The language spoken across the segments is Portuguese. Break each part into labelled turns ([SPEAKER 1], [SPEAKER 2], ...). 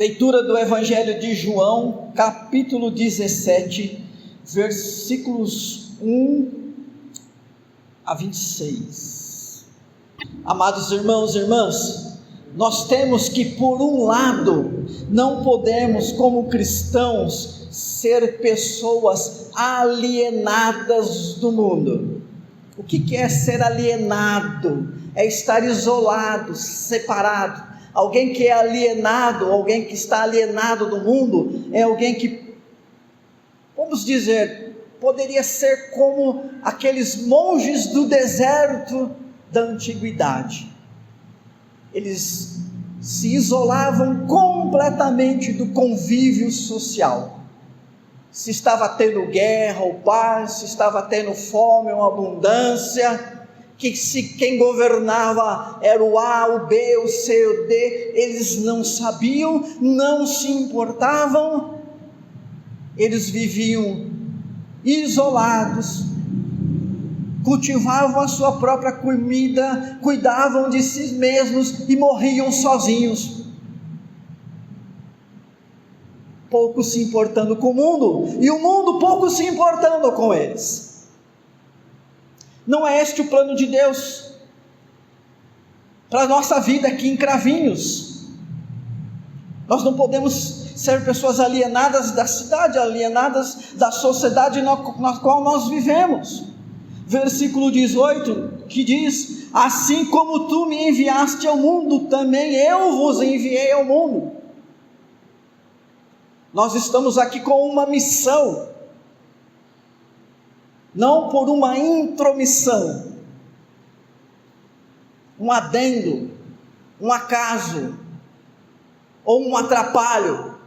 [SPEAKER 1] Leitura do Evangelho de João, capítulo 17, versículos 1 a 26. Amados irmãos e irmãs, nós temos que, por um lado, não podemos, como cristãos, ser pessoas alienadas do mundo. O que é ser alienado? É estar isolado, separado. Alguém que é alienado, alguém que está alienado do mundo, é alguém que, vamos dizer, poderia ser como aqueles monges do deserto da antiguidade. Eles se isolavam completamente do convívio social. Se estava tendo guerra ou paz, se estava tendo fome ou abundância, que se quem governava era o A, o B, o C, o D, eles não sabiam, não se importavam, eles viviam isolados, cultivavam a sua própria comida, cuidavam de si mesmos e morriam sozinhos, pouco se importando com o mundo, e o mundo pouco se importando com eles. Não é este o plano de Deus para a nossa vida aqui em Cravinhos. Nós não podemos ser pessoas alienadas da cidade, alienadas da sociedade na qual nós vivemos. Versículo 18, que diz: assim como tu me enviaste ao mundo, também eu vos enviei ao mundo. Nós estamos aqui com uma missão, não por uma intromissão, um adendo, um acaso, ou um atrapalho.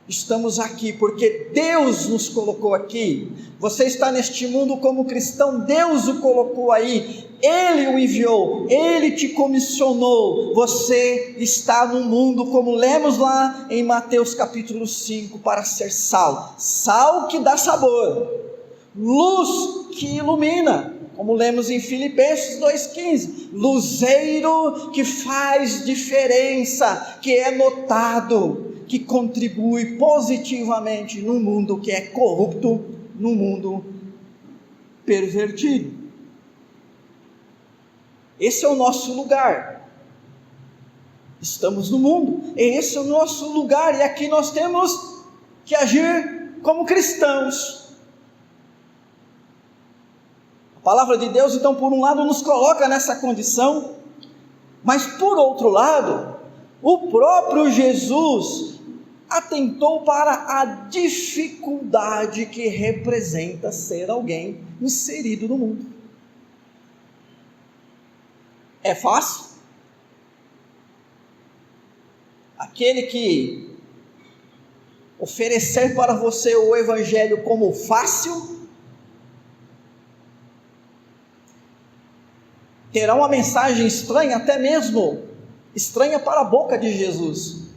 [SPEAKER 1] Estamos aqui porque Deus nos colocou aqui. Você está neste mundo como cristão, Deus o colocou aí, Ele o enviou, Ele te comissionou. Você está no mundo, como lemos lá em Mateus capítulo 5, para ser sal, sal que dá sabor, luz que ilumina, como lemos em Filipenses 2,15, luzeiro que faz diferença, que é notado, que contribui positivamente no mundo que é corrupto, no mundo pervertido. Esse é o nosso lugar. Estamos no mundo, esse é o nosso lugar, e aqui nós temos que agir como cristãos. A palavra de Deus, então, por um lado, nos coloca nessa condição, mas por outro lado, o próprio Jesus atentou para a dificuldade que representa ser alguém inserido no mundo. É fácil? Aquele que oferecer para você o Evangelho como fácil, terá uma mensagem estranha, até mesmo estranha para a boca de Jesus.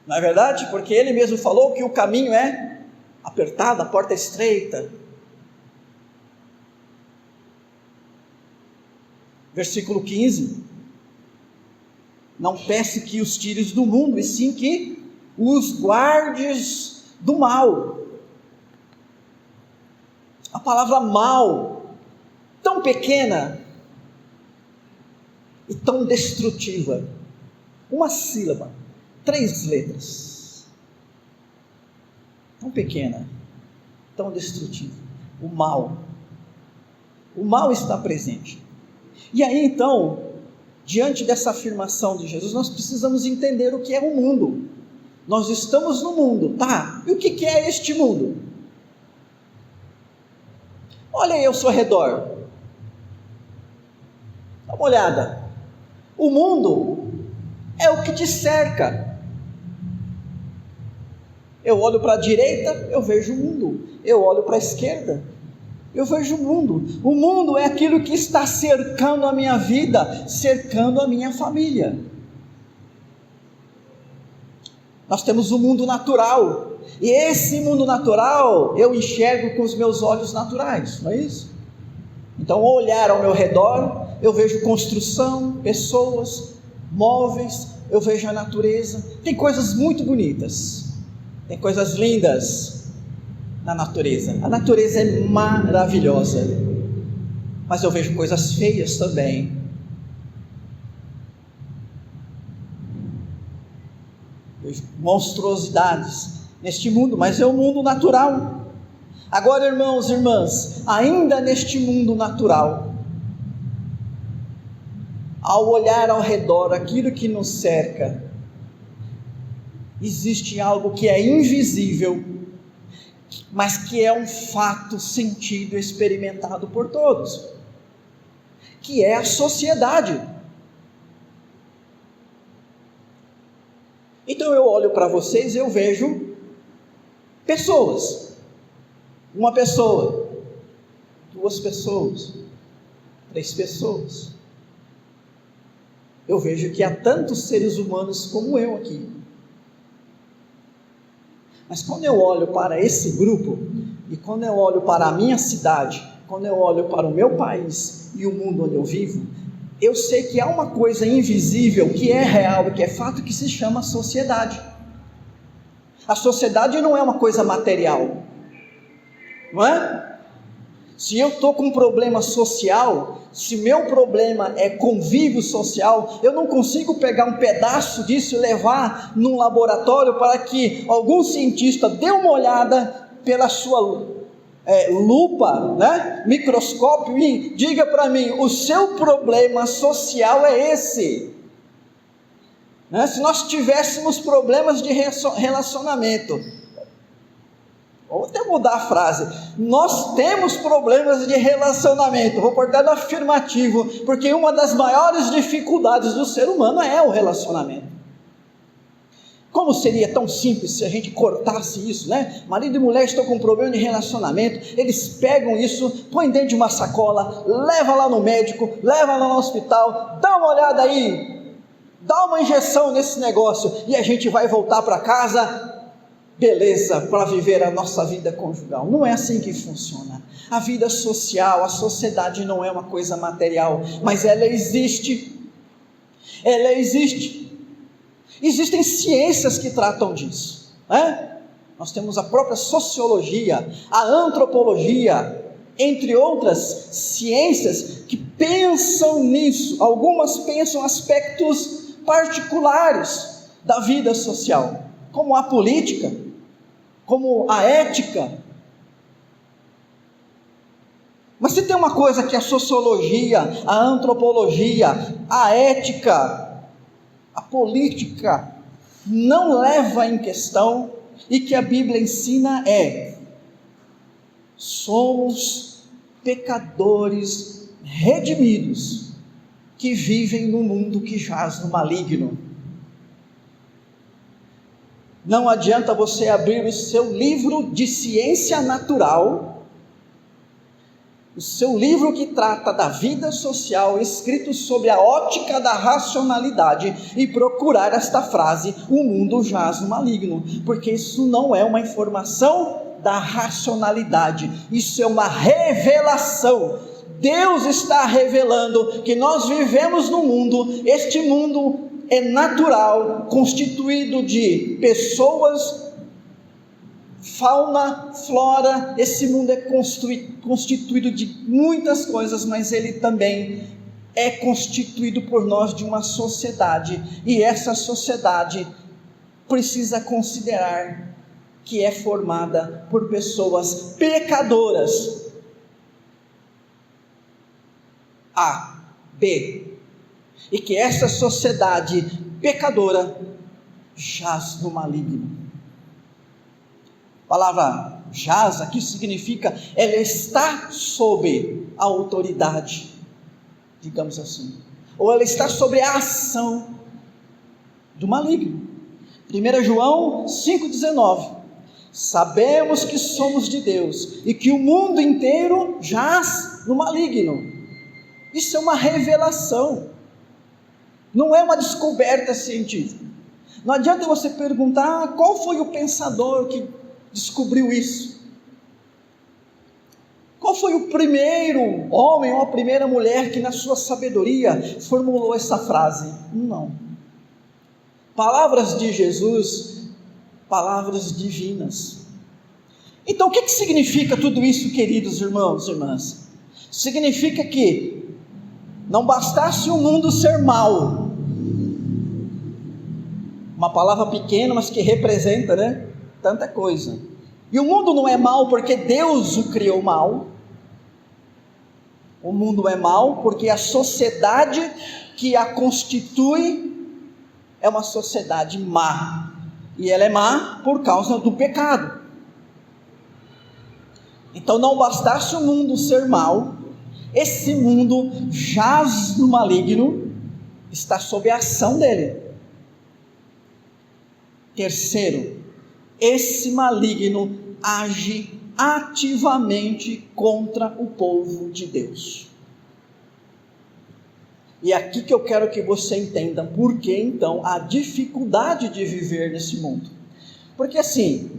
[SPEAKER 1] Não é verdade? Porque Ele mesmo falou que o caminho é apertado, a porta é estreita. Versículo 15: não peço que os tires do mundo, e sim que os guardes do mal. A palavra mal, tão pequena e tão destrutiva, uma sílaba, 3 letras, tão pequena, tão destrutiva, o mal está presente. E aí então, diante dessa afirmação de Jesus, nós precisamos entender o que é o mundo. Nós estamos no mundo, tá? E o que é este mundo? Olha aí ao seu redor, dá uma olhada. O mundo é o que te cerca. Eu olho para a direita, eu vejo o mundo. Eu olho para a esquerda, eu vejo o mundo. O mundo é aquilo que está cercando a minha vida, cercando a minha família. Nós temos o mundo natural, e esse mundo natural eu enxergo com os meus olhos naturais, não é isso? Então, ao olhar ao meu redor, eu vejo construção, pessoas, móveis, eu vejo a natureza. Tem coisas muito bonitas, tem coisas lindas na natureza. A natureza é maravilhosa, mas eu vejo coisas feias também. Vejo monstruosidades neste mundo, mas é um mundo natural. Agora, irmãos e irmãs, ainda neste mundo natural, ao olhar ao redor aquilo que nos cerca, existe algo que é invisível, mas que é um fato sentido, experimentado por todos, que é a sociedade. Então eu olho para vocês e eu vejo pessoas, uma pessoa, duas pessoas, três pessoas. Eu vejo que há tantos seres humanos como eu aqui. Mas quando eu olho para esse grupo, e quando eu olho para a minha cidade, quando eu olho para o meu país e o mundo onde eu vivo, eu sei que há uma coisa invisível, que é real, que é fato, que se chama sociedade. A sociedade não é uma coisa material, não é? Se eu estou com um problema social, se meu problema é convívio social, eu não consigo pegar um pedaço disso e levar num laboratório para que algum cientista dê uma olhada pela sua lupa, né, microscópio, e diga para mim, o seu problema social é esse. Né? Se nós tivéssemos problemas de relacionamento, vou até mudar a frase, nós temos problemas de relacionamento, vou portar no afirmativo, porque uma das maiores dificuldades do ser humano é o relacionamento. Como seria tão simples se a gente cortasse isso, né? Marido e mulher estão com um problema de relacionamento, eles pegam isso, põem dentro de uma sacola, leva lá no médico, leva lá no hospital, dá uma olhada aí, dá uma injeção nesse negócio, e a gente vai voltar para casa, beleza, para viver a nossa vida conjugal. Não é assim que funciona. A vida social, a sociedade não é uma coisa material, mas ela existe. Ela existe. Existem ciências que tratam disso, né? Nós temos a própria sociologia, a antropologia, entre outras ciências que pensam nisso. Algumas pensam aspectos particulares da vida social, como a política, como a ética. Mas se tem uma coisa que a sociologia, a antropologia, a ética, a política não leva em questão, e que a Bíblia ensina somos pecadores redimidos, que vivem no mundo que jaz no maligno. Não adianta você abrir o seu livro de ciência natural, o seu livro que trata da vida social, escrito sob a ótica da racionalidade, e procurar esta frase, o mundo jaz no maligno, porque isso não é uma informação da racionalidade, isso é uma revelação. Deus está revelando que nós vivemos no mundo, este mundo é natural, constituído de pessoas, fauna, flora. Esse mundo é constituído de muitas coisas, mas ele também é constituído por nós de uma sociedade, e essa sociedade precisa considerar que é formada por pessoas pecadoras. A, B, e que essa sociedade pecadora jaz no maligno. A palavra jaz aqui significa, ela está sob a autoridade, digamos assim, ou ela está sob a ação do maligno. 1 João 5,19, sabemos que somos de Deus, e que o mundo inteiro jaz no maligno. Isso é uma revelação, não é uma descoberta científica. Não adianta você perguntar, qual foi o pensador que descobriu isso? Qual foi o primeiro homem ou a primeira mulher que na sua sabedoria formulou essa frase? Não. Palavras de Jesus, palavras divinas. Então o que significa tudo isso, queridos irmãos e irmãs? Significa que não bastasse o mundo ser mau, uma palavra pequena, mas que representa, né, tanta coisa. E o mundo não é mau porque Deus o criou mal. O mundo é mau porque a sociedade que a constitui é uma sociedade má. E ela é má por causa do pecado. Então não bastasse o mundo ser mau, esse mundo jaz no maligno, está sob a ação dele. Terceiro, esse maligno age ativamente contra o povo de Deus. E é aqui que eu quero que você entenda por que então a dificuldade de viver nesse mundo. Porque assim,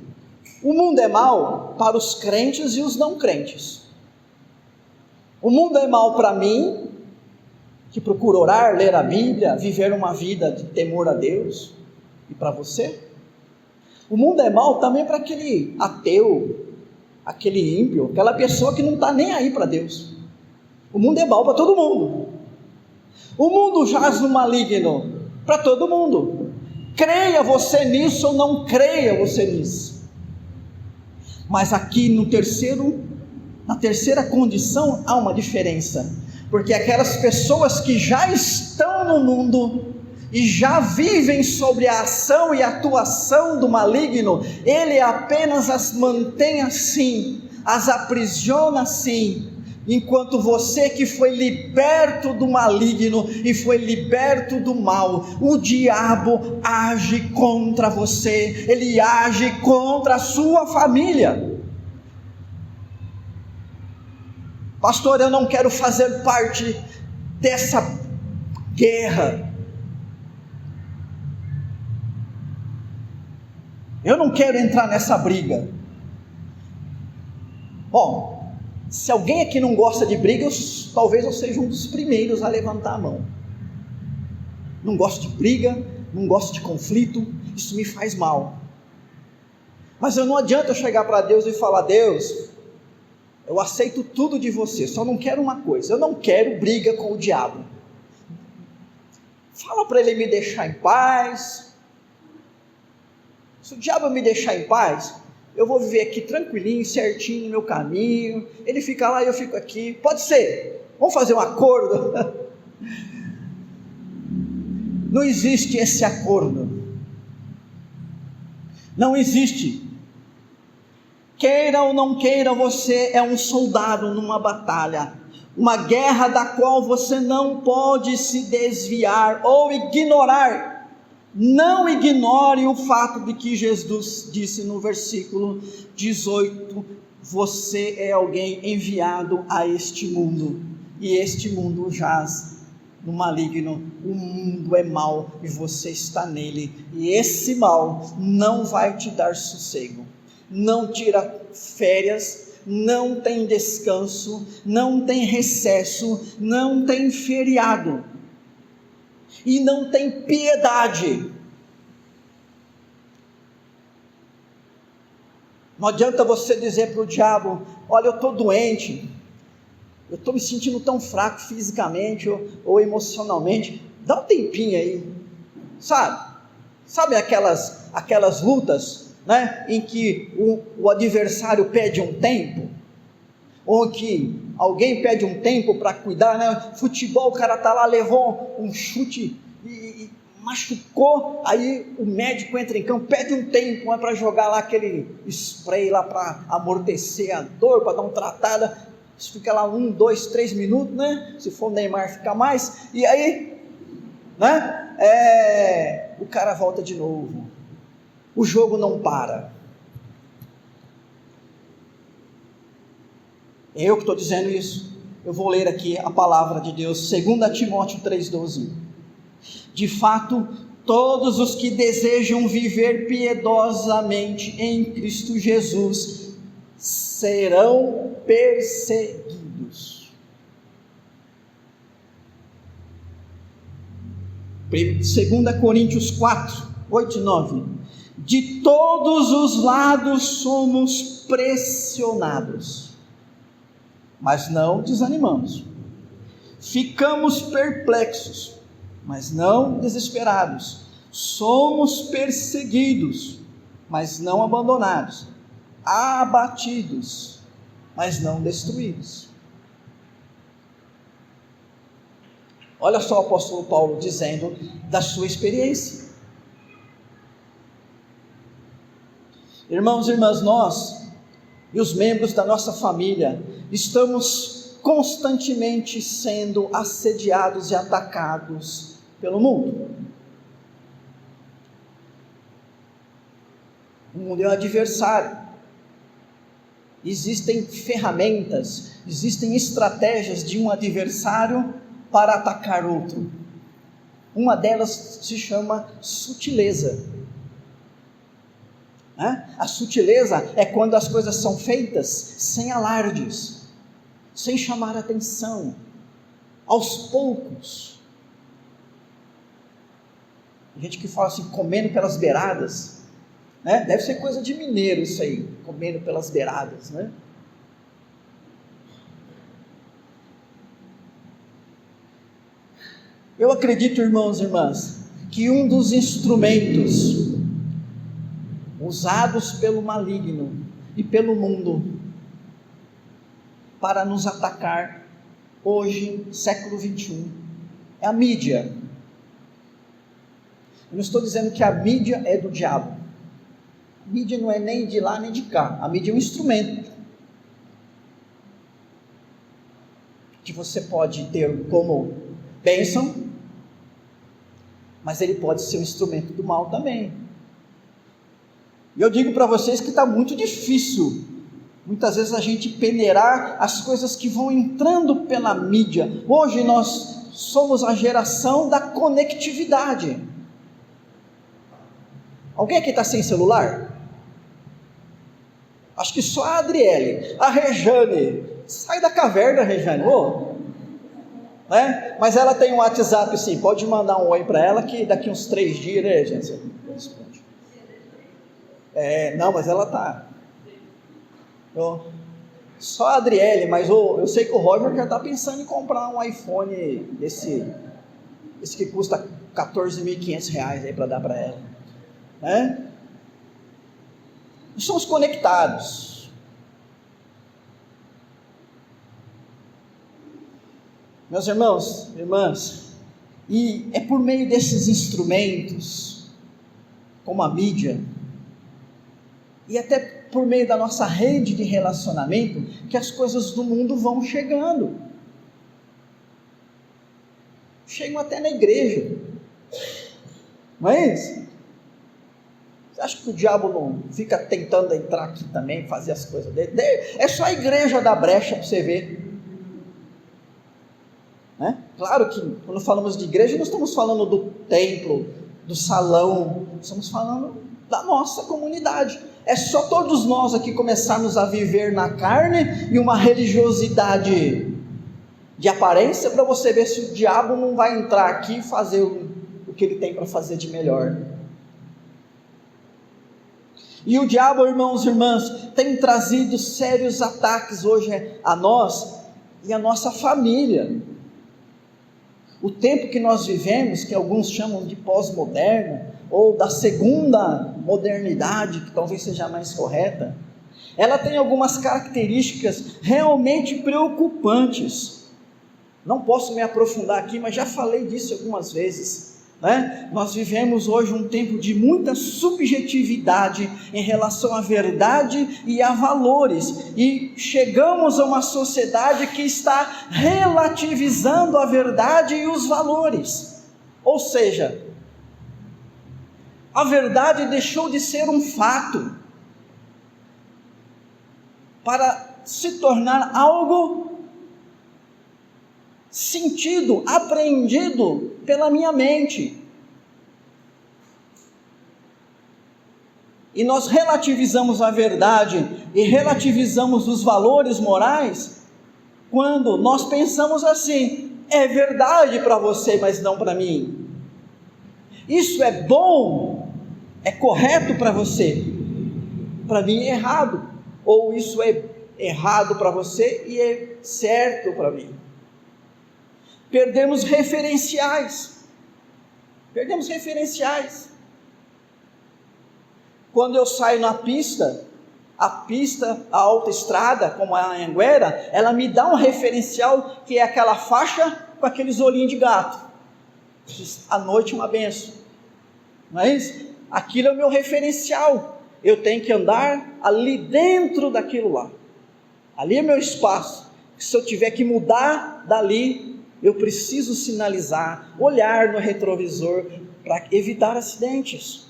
[SPEAKER 1] o mundo é mau para os crentes e os não crentes. O mundo é mau para mim, que procuro orar, ler a Bíblia, viver uma vida de temor a Deus, e para você. O mundo é mau também para aquele ateu, aquele ímpio, aquela pessoa que não está nem aí para Deus. O mundo é mau para todo mundo. O mundo jaz no maligno para todo mundo. Creia você nisso ou não creia você nisso. Mas aqui na terceira condição há uma diferença. Porque aquelas pessoas que já estão no mundo e já vivem sobre a ação e atuação do maligno, ele apenas as mantém assim, as aprisiona assim, enquanto você que foi liberto do maligno e foi liberto do mal, o diabo age contra você, ele age contra a sua família. Pastor, eu não quero fazer parte dessa guerra. Eu não quero entrar nessa briga. Bom, se alguém aqui não gosta de briga, talvez eu seja um dos primeiros a levantar a mão. Não gosto de briga, não gosto de conflito, isso me faz mal. Mas não adianta eu chegar para Deus e falar: Deus, eu aceito tudo de você, só não quero uma coisa, eu não quero briga com o diabo. Fala para ele me deixar em paz. Se o diabo me deixar em paz, eu vou viver aqui tranquilinho, certinho no meu caminho, ele fica lá e eu fico aqui, pode ser, vamos fazer um acordo. Não existe esse acordo, não existe. Queira ou não queira, você é um soldado numa batalha, uma guerra da qual você não pode se desviar ou ignorar. Não ignore o fato de que Jesus disse no versículo 18: você é alguém enviado a este mundo, e este mundo jaz no maligno. O mundo é mau e você está nele, e esse mal não vai te dar sossego, não tira férias, não tem descanso, não tem recesso, não tem feriado, e não tem piedade. Não adianta você dizer para o diabo: olha, eu estou doente, eu estou me sentindo tão fraco fisicamente ou emocionalmente, dá um tempinho aí, sabe aquelas lutas, né, em que o adversário pede um tempo, ou que alguém pede um tempo para cuidar, né? Futebol, o cara está lá, levou um chute e machucou, aí o médico entra em campo, pede um tempo, para jogar lá aquele spray lá para amortecer a dor, para dar uma tratada. Isso fica lá 1, 2, 3 minutos, né? Se for o Neymar fica mais, e aí, né? O cara volta de novo, o jogo não para. Eu que estou dizendo isso. Eu vou ler aqui a palavra de Deus, 2 Timóteo 3,12. De fato, todos os que desejam viver piedosamente em Cristo Jesus serão perseguidos. 2 Coríntios 4, 8 e 9. De todos os lados somos pressionados, mas não desanimamos. Ficamos perplexos, mas não desesperados. Somos perseguidos, mas não abandonados. Abatidos, mas não destruídos. Olha só o apóstolo Paulo dizendo da sua experiência. Irmãos e irmãs, nós e os membros da nossa família estamos constantemente sendo assediados e atacados pelo mundo. O mundo é um adversário. Existem ferramentas, existem estratégias de um adversário para atacar outro. Uma delas se chama sutileza. A sutileza é quando as coisas são feitas sem alardes, sem chamar atenção, aos poucos. Tem gente que fala assim, comendo pelas beiradas, né? Deve ser coisa de mineiro isso aí, comendo pelas beiradas, né? Eu acredito, irmãos e irmãs, que um dos instrumentos usados pelo maligno e pelo mundo para nos atacar hoje, século 21, é a mídia. Eu não estou dizendo que a mídia é do diabo. A mídia não é nem de lá nem de cá. A mídia é um instrumento que você pode ter como bênção, mas ele pode ser um instrumento do mal também. E eu digo para vocês que está muito difícil, muitas vezes, a gente peneirar as coisas que vão entrando pela mídia. Hoje nós somos a geração da conectividade. Alguém aqui está sem celular? Acho que só a Adriele. A Rejane, sai da caverna, Rejane. Né? Mas ela tem um WhatsApp, sim, pode mandar um oi para ela, que daqui uns 3 dias, né, gente? Não, mas ela está. Só a Adriele, mas eu sei que o Roger já está pensando em comprar um iPhone esse que custa R$14.500 aí para dar para ela, né? Nós somos conectados. Meus irmãos, irmãs, e é por meio desses instrumentos, como a mídia, e até por meio da nossa rede de relacionamento, que as coisas do mundo vão chegando. Chegam até na igreja. Não é isso? Você acha que o diabo não fica tentando entrar aqui também, fazer as coisas dele? É só a igreja dar brecha para você ver. Né? Claro que quando falamos de igreja, não estamos falando do templo, do salão, estamos falando da nossa comunidade. É só todos nós aqui começarmos a viver na carne e uma religiosidade de aparência, para você ver se o diabo não vai entrar aqui e fazer o que ele tem para fazer de melhor. E o diabo, irmãos e irmãs, tem trazido sérios ataques hoje a nós e a nossa família. O tempo que nós vivemos, que alguns chamam de pós-moderno, ou da segunda modernidade, que talvez seja a mais correta, ela tem algumas características realmente preocupantes. Não posso me aprofundar aqui, mas já falei disso algumas vezes, né? Nós vivemos hoje um tempo de muita subjetividade em relação à verdade e a valores, e chegamos a uma sociedade que está relativizando a verdade e os valores, ou seja, a verdade deixou de ser um fato para se tornar algo sentido, apreendido pela minha mente. e nós relativizamos a verdade e relativizamos os valores morais quando nós pensamos assim: é verdade para você, mas não para mim. Isso é bom, é correto para você, para mim é errado. Ou isso é errado para você e é certo para mim. Perdemos referenciais. Quando eu saio na pista, a autoestrada, como a Anhanguera, ela me dá um referencial que é aquela faixa com aqueles olhinhos de gato. À noite uma benção. Não é isso? Aquilo é o meu referencial. Eu tenho que andar ali dentro daquilo lá. Ali é meu espaço. Se eu tiver que mudar dali, eu preciso sinalizar, olhar no retrovisor para evitar acidentes.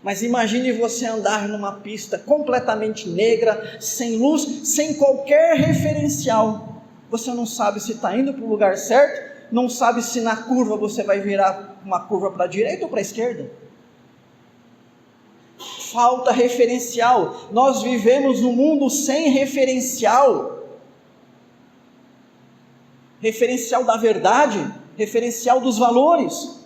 [SPEAKER 1] Mas imagine você andar numa pista completamente negra, sem luz, sem qualquer referencial. Você não sabe se está indo para o lugar certo, não sabe se na curva você vai virar uma curva para a direita ou para a esquerda. Falta referencial. Nós vivemos num mundo sem referencial. Referencial da verdade, referencial dos valores.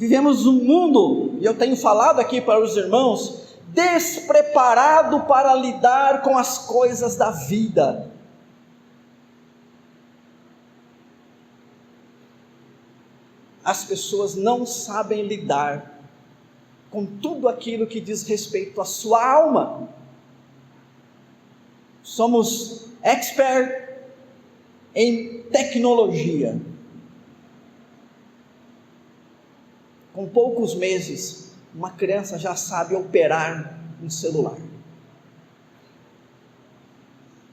[SPEAKER 1] Vivemos um mundo, e eu tenho falado aqui para os irmãos, despreparado para lidar com as coisas da vida. As pessoas não sabem lidar com tudo aquilo que diz respeito à sua alma. Somos expert em tecnologia. Com poucos meses, uma criança já sabe operar um celular.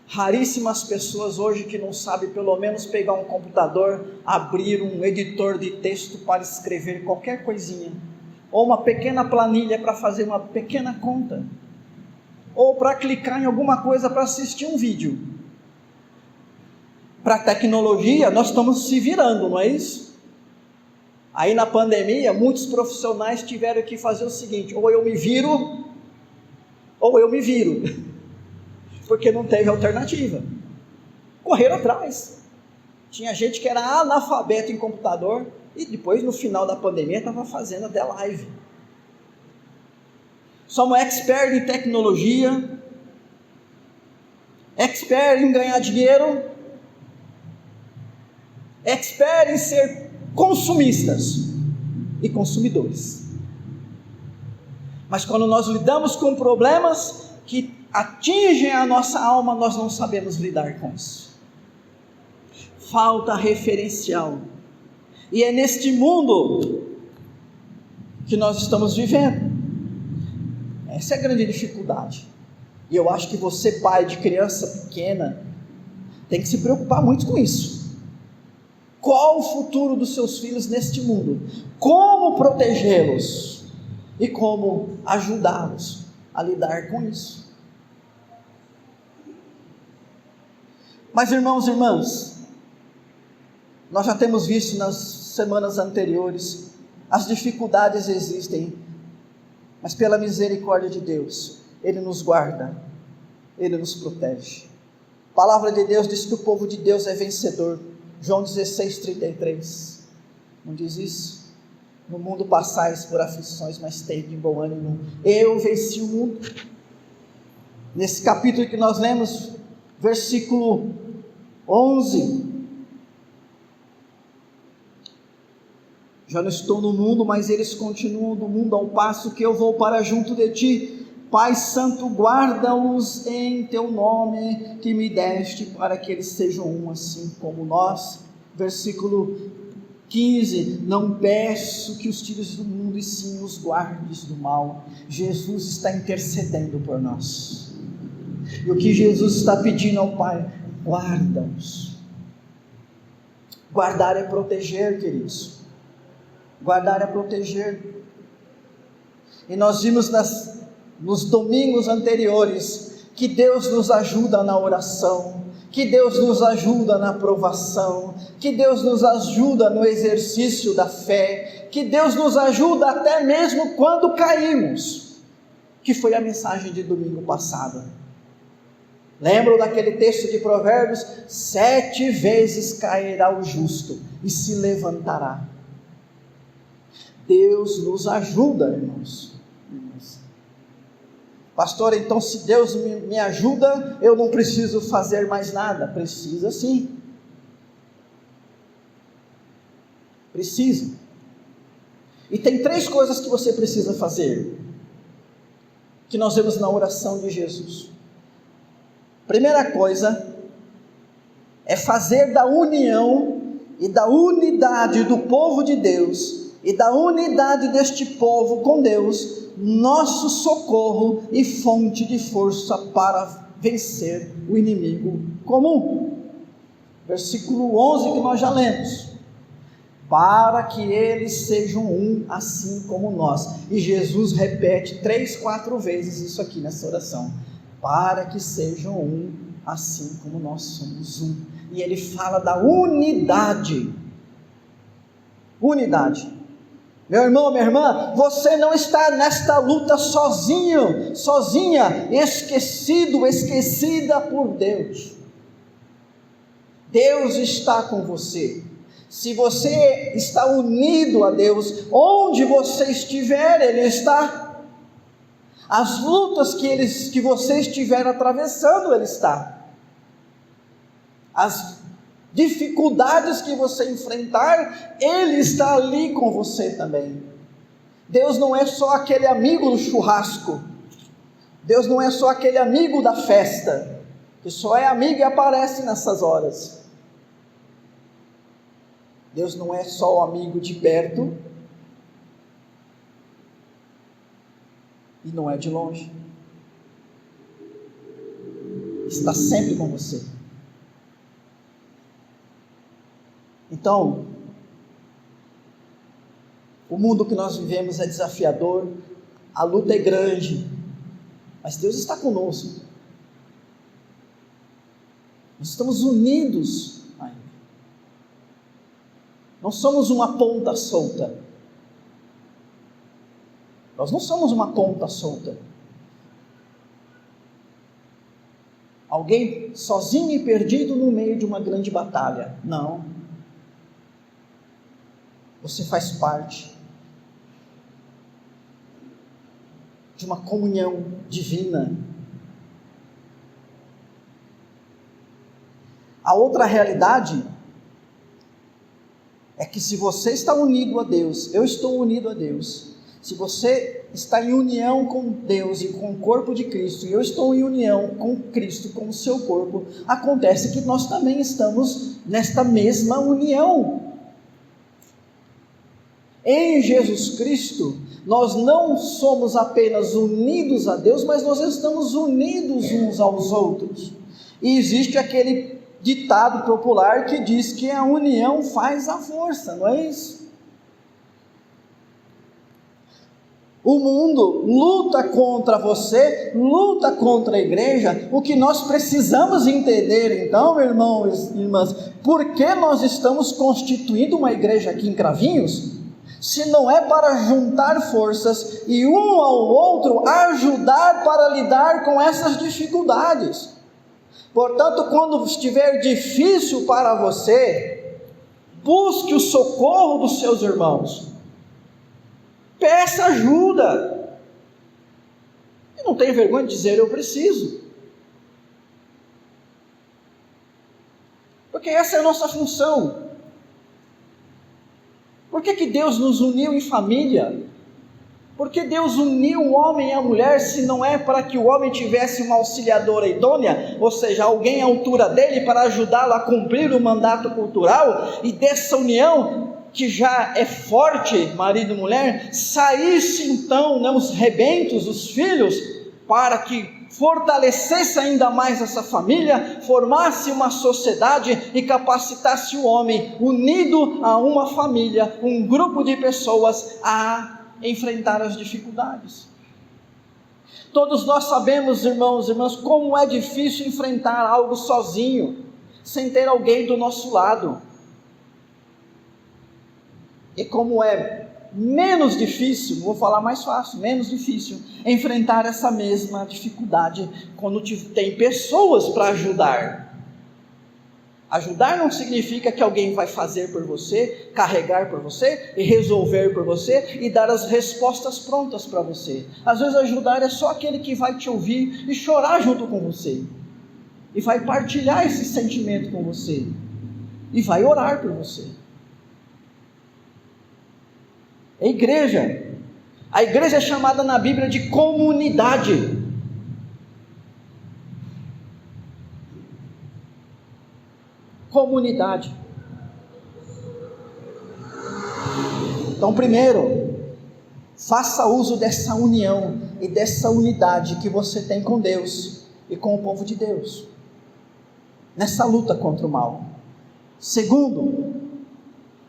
[SPEAKER 1] Raríssimas pessoas hoje que não sabem pelo menos pegar um computador, abrir um editor de texto para escrever qualquer coisinha, ou uma pequena planilha para fazer uma pequena conta, ou para clicar em alguma coisa para assistir um vídeo. Para a tecnologia, nós estamos se virando, não é isso? Aí na pandemia, muitos profissionais tiveram que fazer o seguinte: ou eu me viro, ou eu me viro. Porque não teve alternativa. Correram atrás. Tinha gente que era analfabeto em computador e depois, no final da pandemia, estava fazendo até live. Somos expert em tecnologia, expert em ganhar dinheiro, expert em ser consumistas e consumidores. Mas quando nós lidamos com problemas que atingem a nossa alma, nós não sabemos lidar com isso. Falta referencial. E é neste mundo que nós estamos vivendo. Essa é a grande dificuldade. E eu acho que você, pai de criança pequena, tem que se preocupar muito com isso. Qual o futuro dos seus filhos neste mundo? Como protegê-los? E como ajudá-los a lidar com isso? Mas irmãos e irmãs, nós já temos visto nas semanas anteriores, as dificuldades existem, mas pela misericórdia de Deus, Ele nos guarda, Ele nos protege. A palavra de Deus diz que o povo de Deus é vencedor. João 16:33, não diz isso? No mundo passais por aflições, mas tende de bom ânimo. Eu venci o mundo. Nesse capítulo que nós lemos, versículo 11, já não estou no mundo, mas eles continuam no mundo, ao passo que eu vou para junto de ti. Pai Santo, guarda-os em teu nome que me deste, para que eles sejam um, assim como nós. Versículo 15, não peço que os tires do mundo, e sim os guardes do mal. Jesus está intercedendo por nós, e o que Jesus está pedindo ao Pai: guarda-os. Guardar é proteger, queridos. Guardar é proteger. E nós vimos nos domingos anteriores que Deus nos ajuda na oração, que Deus nos ajuda na provação, que Deus nos ajuda no exercício da fé, que Deus nos ajuda até mesmo quando caímos, que foi a mensagem de domingo passado. Lembram daquele texto de Provérbios? 7 vezes cairá o justo e se levantará. Deus nos ajuda, irmãos. Pastor, então se Deus me ajuda, eu não preciso fazer mais nada. Precisa sim. Precisa. E tem 3 coisas que você precisa fazer, que nós vemos na oração de Jesus. Primeira coisa, é fazer da união e da unidade do povo de Deus, e da unidade deste povo com Deus, nosso socorro e fonte de força para vencer o inimigo comum. Versículo 11 que nós já lemos: para que eles sejam um assim como nós. E Jesus repete 3, 4 vezes isso aqui nessa oração: para que sejam um assim como nós somos um. E ele fala da unidade. Unidade. Meu irmão, minha irmã, você não está nesta luta sozinho, sozinha, esquecido, esquecida por Deus. Deus está com você. Se você está unido a Deus, onde você estiver, Ele está. As lutas que você estiver atravessando, Ele está. As dificuldades que você enfrentar, Ele está ali com você também. Deus não é só aquele amigo do churrasco. Deus não é só aquele amigo da festa, que só é amigo e aparece nessas horas. Deus não é só o amigo de perto e não é de longe. Está sempre com você. Então, o mundo que nós vivemos é desafiador, a luta é grande, mas Deus está conosco. Nós estamos unidos ainda. Não somos uma ponta solta. Nós não somos uma ponta solta. Alguém sozinho e perdido no meio de uma grande batalha. Não. Você faz parte de uma comunhão divina. A outra realidade é que se você está unido a Deus, eu estou unido a Deus. Se você está em união com Deus e com o corpo de Cristo, e eu estou em união com Cristo, com o seu corpo, acontece que nós também estamos nesta mesma união. Em Jesus Cristo, nós não somos apenas unidos a Deus, mas nós estamos unidos uns aos outros. E existe aquele ditado popular que diz que a união faz a força, não é isso? O mundo luta contra você, luta contra a igreja. O que nós precisamos entender então, irmãos e irmãs, por que nós estamos constituindo uma igreja aqui em Cravinhos? Se não é para juntar forças e um ao outro ajudar para lidar com essas dificuldades. Portanto, quando estiver difícil para você, busque o socorro dos seus irmãos. Peça ajuda. E não tenha vergonha de dizer eu preciso. Porque essa é a nossa função. Por que Deus nos uniu em família? Por que Deus uniu o homem e a mulher, se não é para que o homem tivesse uma auxiliadora idônea, ou seja, alguém à altura dele para ajudá-lo a cumprir o mandato cultural, e dessa união, que já é forte, marido e mulher, saísse então, os rebentos, os filhos, para que fortalecesse ainda mais essa família, formasse uma sociedade e capacitasse o homem, unido a uma família, um grupo de pessoas, a enfrentar as dificuldades. Todos nós sabemos, irmãos e irmãs, como é difícil enfrentar algo sozinho. sem ter alguém do nosso lado. E como é menos difícil, vou falar mais fácil, menos difícil enfrentar essa mesma dificuldade quando tem pessoas para ajudar. Ajudar não significa que alguém vai fazer por você, carregar por você e resolver por você e dar as respostas prontas para você. Às vezes ajudar é só aquele que vai te ouvir e chorar junto com você. E vai partilhar esse sentimento com você. E vai orar por você. A igreja é chamada na Bíblia de comunidade. Comunidade. Então, primeiro, faça uso dessa união e dessa unidade que você tem com Deus e com o povo de Deus, nessa luta contra o mal. Segundo,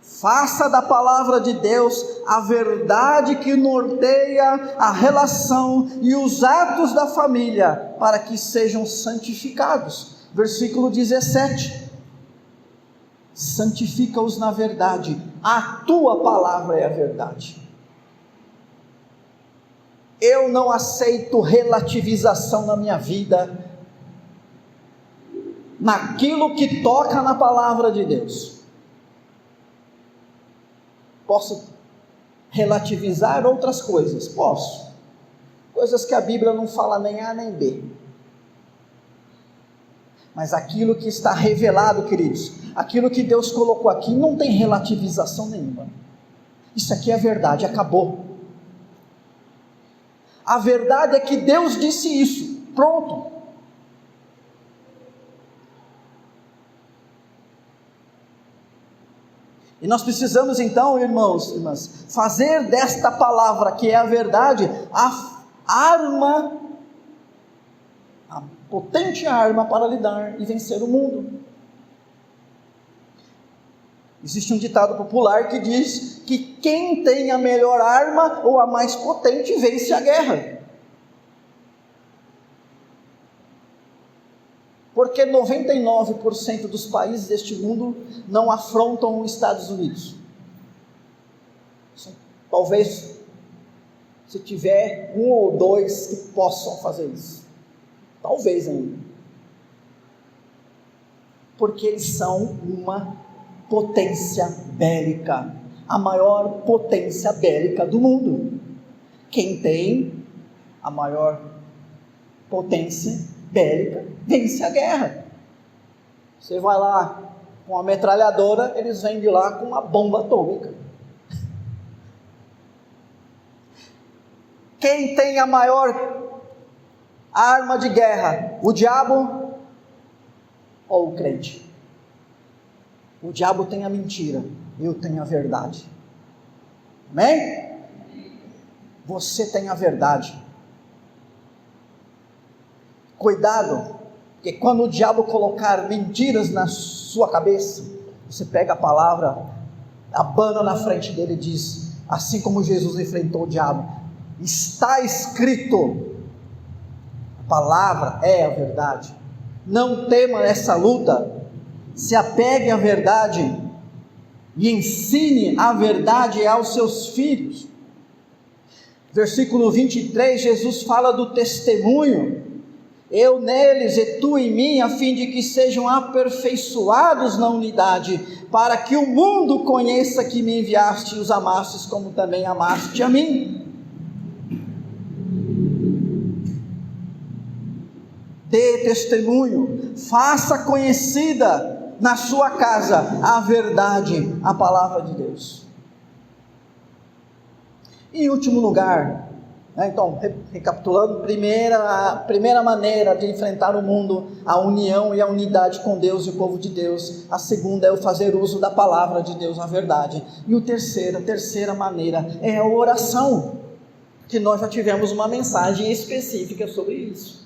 [SPEAKER 1] faça da palavra de Deus a verdade que norteia a relação e os atos da família, para que sejam santificados. Versículo 17. Santifica-os na verdade, a tua palavra é a verdade. Eu não aceito relativização na minha vida, naquilo que toca na palavra de Deus. Posso relativizar outras coisas? Posso. Coisas que a Bíblia não fala nem A nem B. Mas aquilo que está revelado, queridos, aquilo que Deus colocou aqui, não tem relativização nenhuma. Isso aqui é verdade, acabou. A verdade é que Deus disse isso, pronto. E nós precisamos então, irmãos, irmãs, fazer desta palavra que é a verdade, a arma, a potente arma para lidar e vencer o mundo. Existe um ditado popular que diz que quem tem a melhor arma ou a mais potente vence a guerra. Porque 99% dos países deste mundo não afrontam os Estados Unidos. Talvez, se tiver um ou dois que possam fazer isso. Talvez ainda. Porque eles são uma potência bélica, a maior potência bélica do mundo. Quem tem a maior potência bélica vence a guerra. Você vai lá com uma metralhadora, eles vêm de lá com uma bomba atômica. Quem tem a maior arma de guerra? O diabo ou o crente? O diabo tem a mentira, eu tenho a verdade. Amém? Você tem a verdade. Cuidado, porque quando o diabo colocar mentiras na sua cabeça, você pega a palavra, abana na frente dele e diz, assim como Jesus enfrentou o diabo, está escrito, a palavra é a verdade. Não tema essa luta, se apegue à verdade e ensine a verdade aos seus filhos. Versículo 23, Jesus fala do testemunho. Eu neles e tu em mim, a fim de que sejam aperfeiçoados na unidade, para que o mundo conheça que me enviaste e os amastes como também amaste a mim. Dê testemunho, faça conhecida na sua casa a verdade, a palavra de Deus. E em último lugar, então, recapitulando, a primeira maneira de enfrentar o mundo, a união e a unidade com Deus e o povo de Deus. A segunda é o fazer uso da palavra de Deus, a verdade. E a terceira maneira é a oração, que nós já tivemos uma mensagem específica sobre isso.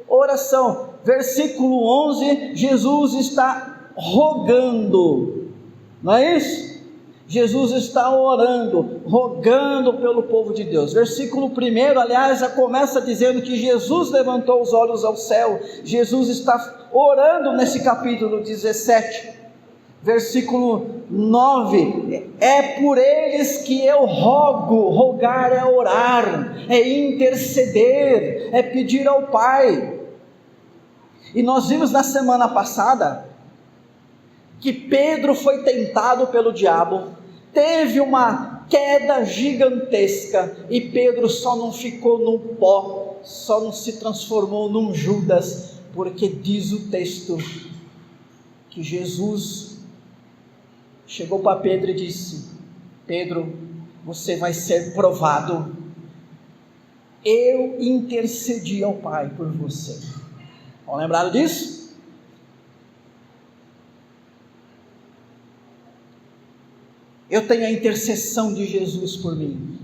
[SPEAKER 1] Oração, versículo 11, Jesus está rogando, não é isso? Jesus está orando, rogando pelo povo de Deus. Versículo 1, aliás, já começa dizendo que Jesus levantou os olhos ao céu. Jesus está orando nesse capítulo 17. Versículo 9, é por eles que eu rogo. Rogar é orar, é interceder, é pedir ao Pai. E nós vimos na semana passada que Pedro foi tentado pelo diabo, teve uma queda gigantesca, e Pedro só não ficou num pó, só não se transformou num Judas, porque diz o texto que Jesus chegou para Pedro e disse: Pedro, você vai ser provado. Eu intercedi ao Pai por você. Estão lembrados disso? Eu tenho a intercessão de Jesus por mim.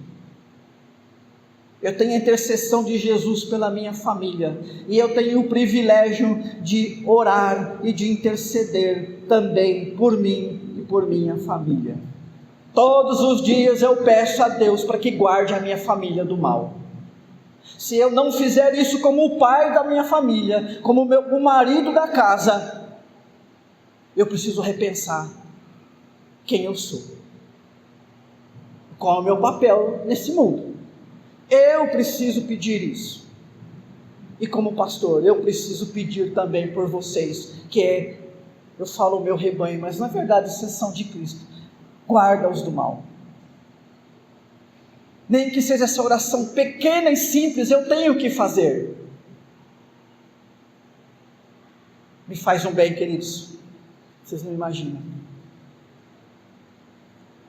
[SPEAKER 1] Eu tenho a intercessão de Jesus pela minha família. E eu tenho o privilégio de orar e de interceder também por mim e por minha família. Todos os dias eu peço a Deus para que guarde a minha família do mal. Se eu não fizer isso como o pai da minha família, como o marido da casa, eu preciso repensar quem eu sou. Qual é o meu papel nesse mundo? Eu preciso pedir isso. E como pastor, eu preciso pedir também por vocês, eu falo o meu rebanho, mas na verdade vocês são de Cristo. Guarda-os do mal. Nem que seja essa oração pequena e simples, eu tenho que fazer. Me faz um bem, queridos. Vocês não imaginam.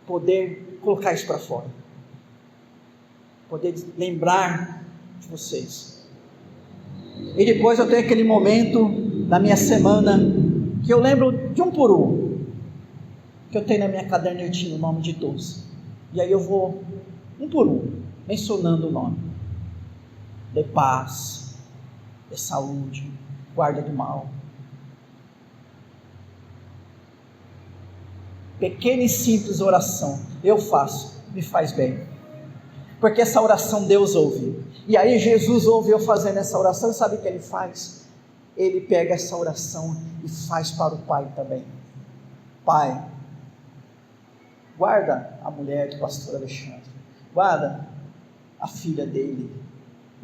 [SPEAKER 1] Poder colocar isso para fora, poder lembrar de vocês. E depois eu tenho aquele momento da minha semana que eu lembro de um por um, que eu tenho na minha cadernetinha o nome de todos, e aí eu vou um por um mencionando o nome. Dê paz, dê saúde, guarda do mal. Pequena e simples oração, eu faço, me faz bem, porque essa oração Deus ouve. E aí Jesus ouve eu fazendo essa oração, e sabe o que Ele faz? Ele pega essa oração e faz para o Pai também. Pai, guarda a mulher do pastor Alexandre, guarda a filha dele,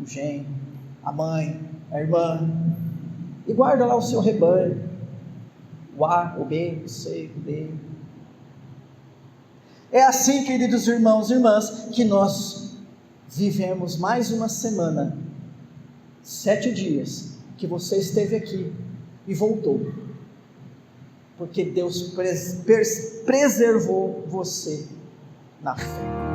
[SPEAKER 1] o genro, a mãe, a irmã, e guarda lá o seu rebanho, o A, o B, o C, o D. É assim, queridos irmãos e irmãs, que nós vivemos mais uma semana, 7 dias, que você esteve aqui e voltou, porque Deus preservou você na fé.